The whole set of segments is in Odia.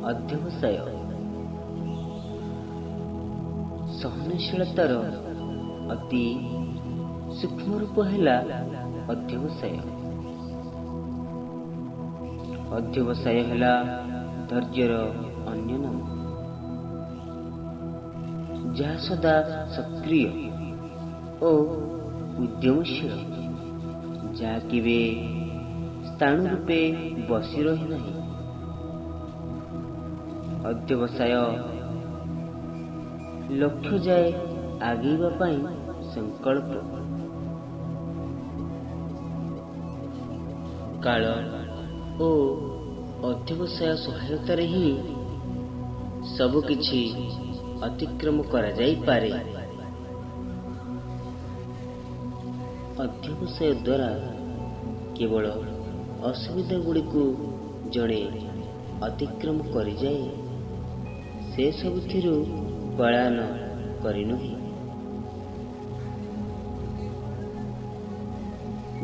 ଅଧ୍ୟବସାୟ। ସହନଶୀଳତାର ଅତି ସୂକ୍ଷ୍ମ ରୂପ ହେଲା ଅଧ୍ୟବସାୟ। ଅଧ୍ୟବସାୟ ହେଲା ଧୈର୍ଯ୍ୟର ଅନ୍ୟ ନାମ, ଯାହା ସଦା ସକ୍ରିୟ ଓ ଉଦ୍ୟମଶୀଳ, ଯାହା କେବେ ସ୍ଥାଣୁ ରୂପେ ବସି ରହେ ନାହିଁ। ଅଧ୍ୟବସାୟ ଲକ୍ଷ୍ୟ ଯାଏ ଆଗେଇବା ପାଇଁ ସଂକଳ୍ପ। କାଳ ଓ ଅଧ୍ୟବସାୟ ସହାୟତାରେ ହିଁ ସବୁକିଛି ଅତିକ୍ରମ କରାଯାଇପାରେ। ଅଧ୍ୟବସାୟ ଦ୍ୱାରା କେବଳ ଅସୁବିଧା ଗୁଡ଼ିକୁ ଜଣେ ଅତିକ୍ରମ କରିଯାଏ, ସେ ସବୁଥିରୁ ପଳାୟନ କରିନୁହେଁ।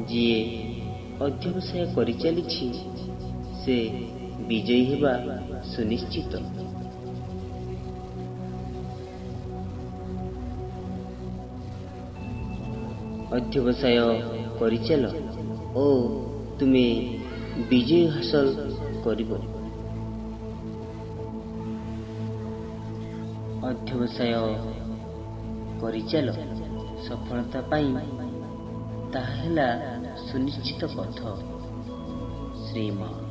ଯିଏ ଅଧ୍ୟବସାୟ କରିଚାଲିଛି ସେ ବିଜୟୀ ହେବା ସୁନିଶ୍ଚିତ। ଅଧ୍ୟବସାୟ କରିଚାଲ ଓ ତୁମେ ବିଜୟ ହାସଲ କରିବ। ଅଧ୍ୟବସାୟ କରିଚାଲ ସଫଳତା ପାଇଁ, ତାହା ହେଲା ସୁନିଶ୍ଚିତ ପଥ। ଶ୍ରୀମାନ।